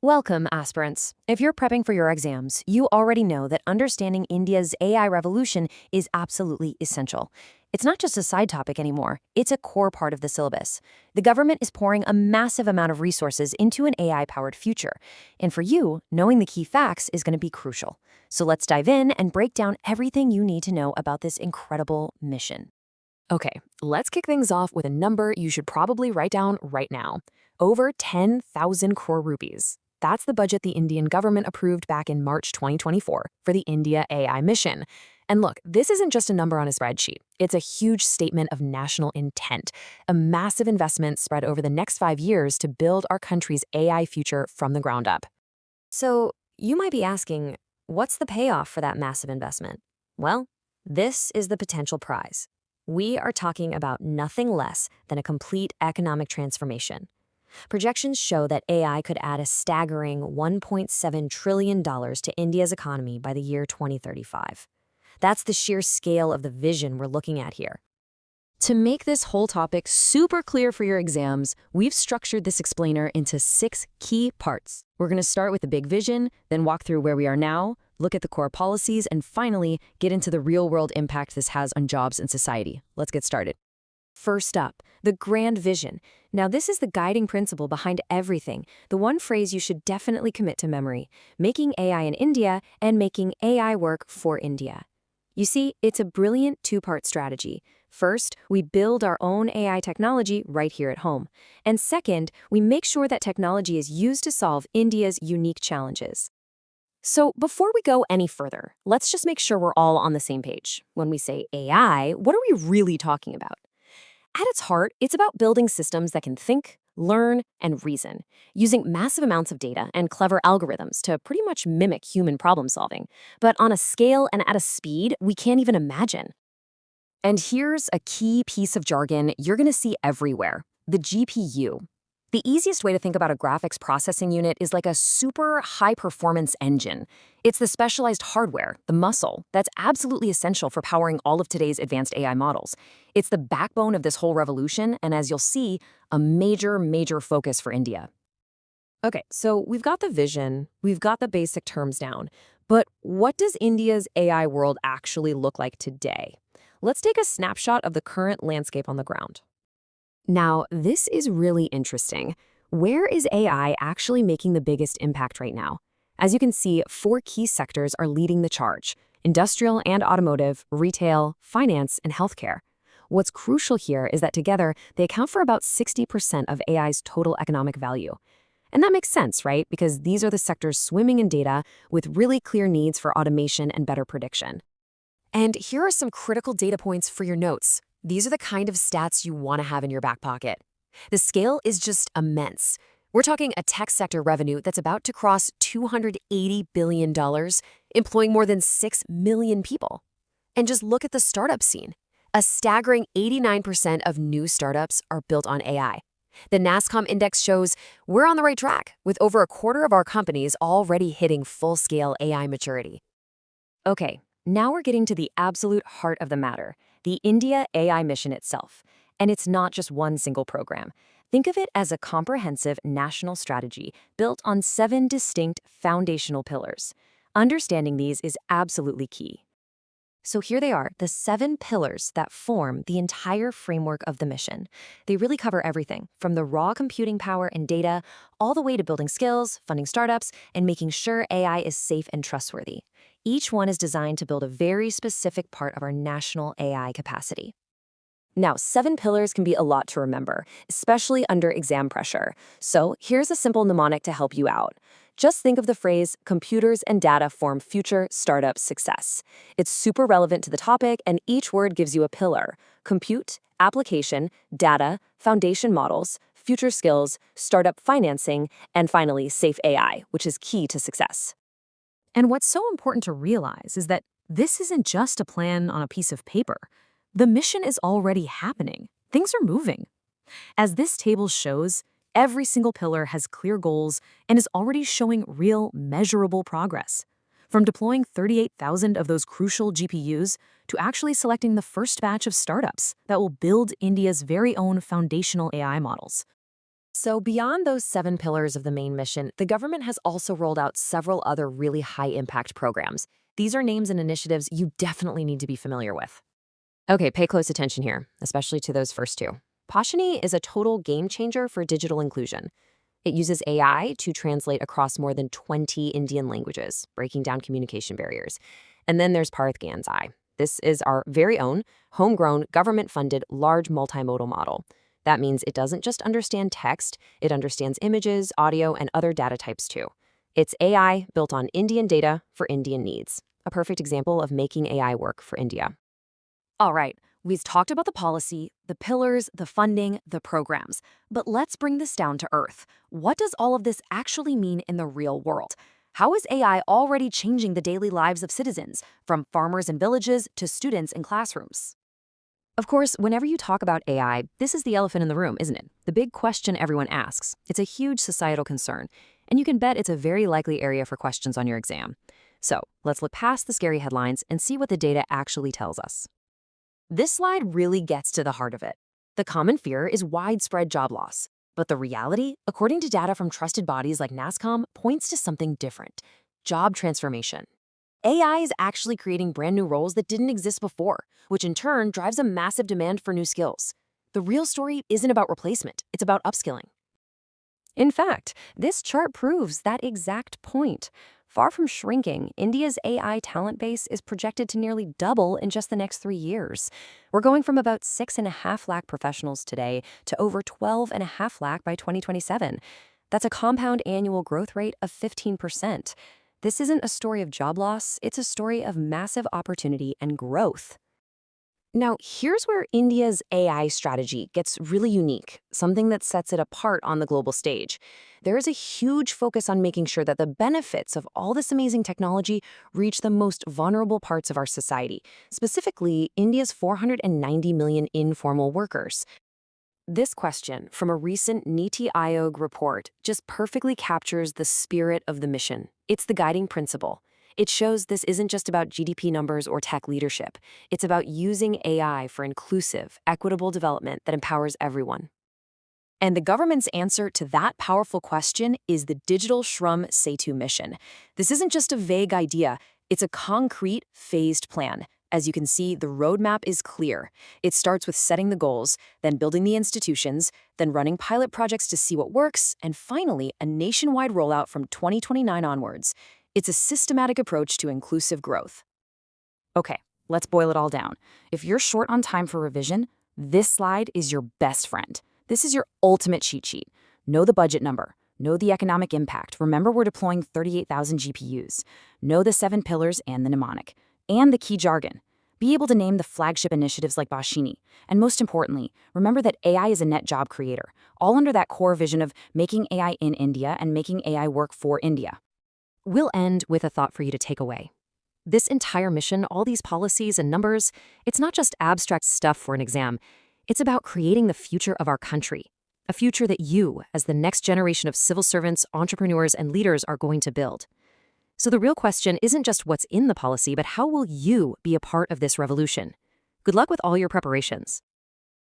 Welcome, aspirants. If you're prepping for your exams, you already know that understanding India's AI revolution is absolutely essential. It's not just a side topic anymore, it's a core part of the syllabus. The government is pouring a massive amount of resources into an AI-powered future. And for you, knowing the key facts is going to be crucial. So let's dive in and break down everything you need to know about this incredible mission. Okay, let's kick things off with a number you should probably write down right now. Over 10,000 crore rupees. That's the budget the Indian government approved back in March 2024 for the India AI mission. And look, this isn't just a number on a spreadsheet. It's a huge statement of national intent, a massive investment spread over the next 5 years to build our country's AI future from the ground up. So, you might be asking, what's the payoff for that massive investment? Well, this is the potential prize. We are talking about nothing less than a complete economic transformation. Projections show that AI could add a staggering $1.7 trillion to India's economy by the year 2035. That's the sheer scale of the vision we're looking at here. To make this whole topic super clear for your exams, we've structured this explainer into 6 key parts. We're going to start with the big vision, then walk through where we are now, look at the core policies, and finally, get into the real-world impact this has on jobs and society. Let's get started. First up, the grand vision. Now, this is the guiding principle behind everything, the one phrase you should definitely commit to memory: making AI in India and making AI work for India. You see, it's a brilliant two-part strategy. First, we build our own AI technology right here at home. And second, we make sure that technology is used to solve India's unique challenges. So before we go any further, let's just make sure we're all on the same page. When we say AI, what are we really talking about? At its heart, it's about building systems that can think, learn, and reason, using massive amounts of data and clever algorithms to pretty much mimic human problem solving, but on a scale and at a speed we can't even imagine. And here's a key piece of jargon you're going to see everywhere: the GPU. The easiest way to think about a graphics processing unit is like a super high-performance engine. It's the specialized hardware, the muscle, that's absolutely essential for powering all of today's advanced AI models. It's the backbone of this whole revolution, and as you'll see, a major focus for India. Okay, so we've got the vision, we've got the basic terms down, but what does India's AI world actually look like today? Let's take a snapshot of the current landscape on the ground. Now, this is really interesting. Where is AI actually making the biggest impact right now? As you can see, 4 key sectors are leading the charge: industrial and automotive, retail, finance, and healthcare. What's crucial here is that together, they account for about 60% of AI's total economic value. And that makes sense, right? Because these are the sectors swimming in data with really clear needs for automation and better prediction. And here are some critical data points for your notes. These are the kind of stats you want to have in your back pocket. The scale is just immense. We're talking a tech sector revenue that's about to cross $280 billion, employing more than 6 million people. And just look at the startup scene. A staggering 89% of new startups are built on AI. The NASSCOM index shows we're on the right track, with over a quarter of our companies already hitting full-scale AI maturity. Okay, now we're getting to the absolute heart of the matter: the India AI mission itself. And it's not just one single program. Think of it as a comprehensive national strategy built on 7 distinct foundational pillars. Understanding these is absolutely key. So here they are, the 7 pillars that form the entire framework of the mission. They really cover everything, from the raw computing power and data, all the way to building skills, funding startups, and making sure AI is safe and trustworthy. Each one is designed to build a very specific part of our national AI capacity. Now, 7 pillars can be a lot to remember, especially under exam pressure. So here's a simple mnemonic to help you out. Just think of the phrase, computers and data form future startup success. It's super relevant to the topic, and each word gives you a pillar: compute, application, data, foundation models, future skills, startup financing, and finally, safe AI, which is key to success. And what's so important to realize is that this isn't just a plan on a piece of paper. The mission is already happening. Things are moving. As this table shows, every single pillar has clear goals and is already showing real, measurable progress. From deploying 38,000 of those crucial GPUs to actually selecting the first batch of startups that will build India's very own foundational AI models. So beyond those 7 pillars of the main mission, the government has also rolled out several other really high-impact programs. These are names and initiatives you definitely need to be familiar with. Okay, pay close attention here, especially to those first two. Pashini is a total game changer for digital inclusion. It uses AI to translate across more than 20 Indian languages, breaking down communication barriers. And then there's Eye. This is our very own, homegrown, government-funded, large multimodal model. That means it doesn't just understand text, it understands images, audio, and other data types too. It's AI built on Indian data for Indian needs. A perfect example of making AI work for India. All right, we've talked about the policy, the pillars, the funding, the programs. But let's bring this down to earth. What does all of this actually mean in the real world? How is AI already changing the daily lives of citizens, from farmers in villages to students in classrooms? Of course, whenever you talk about AI, this is the elephant in the room, isn't it? The big question everyone asks. It's a huge societal concern, and you can bet it's a very likely area for questions on your exam. So, let's look past the scary headlines and see what the data actually tells us. This slide really gets to the heart of it. The common fear is widespread job loss. But the reality, according to data from trusted bodies like NASSCOM, points to something different: job transformation. AI is actually creating brand new roles that didn't exist before, which in turn drives a massive demand for new skills. The real story isn't about replacement, it's about upskilling. In fact, this chart proves that exact point. Far from shrinking, India's AI talent base is projected to nearly double in just the next 3 years. We're going from about 6.5 lakh professionals today to over 12.5 lakh by 2027. That's a compound annual growth rate of 15%. This isn't a story of job loss, it's a story of massive opportunity and growth. Now, here's where India's AI strategy gets really unique, something that sets it apart on the global stage. There is a huge focus on making sure that the benefits of all this amazing technology reach the most vulnerable parts of our society, specifically India's 490 million informal workers. This question from a recent Niti Aayog report just perfectly captures the spirit of the mission. It's the guiding principle. It shows this isn't just about GDP numbers or tech leadership. It's about using AI for inclusive, equitable development that empowers everyone. And the government's answer to that powerful question is the Digital Shram Setu mission. This isn't just a vague idea, it's a concrete, phased plan. As you can see, the roadmap is clear. It starts with setting the goals, then building the institutions, then running pilot projects to see what works, and finally, a nationwide rollout from 2029 onwards. It's a systematic approach to inclusive growth. Okay, let's boil it all down. If you're short on time for revision, this slide is your best friend. This is your ultimate cheat sheet. Know the budget number. Know the economic impact. Remember, we're deploying 38,000 GPUs. Know the 7 pillars and the mnemonic. And the key jargon. Be able to name the flagship initiatives like Bashini. And most importantly, remember that AI is a net job creator, all under that core vision of making AI in India and making AI work for India. We'll end with a thought for you to take away. This entire mission, all these policies and numbers, it's not just abstract stuff for an exam. It's about creating the future of our country, a future that you, as the next generation of civil servants, entrepreneurs, and leaders are going to build. So the real question isn't just what's in the policy, but how will you be a part of this revolution? Good luck with all your preparations.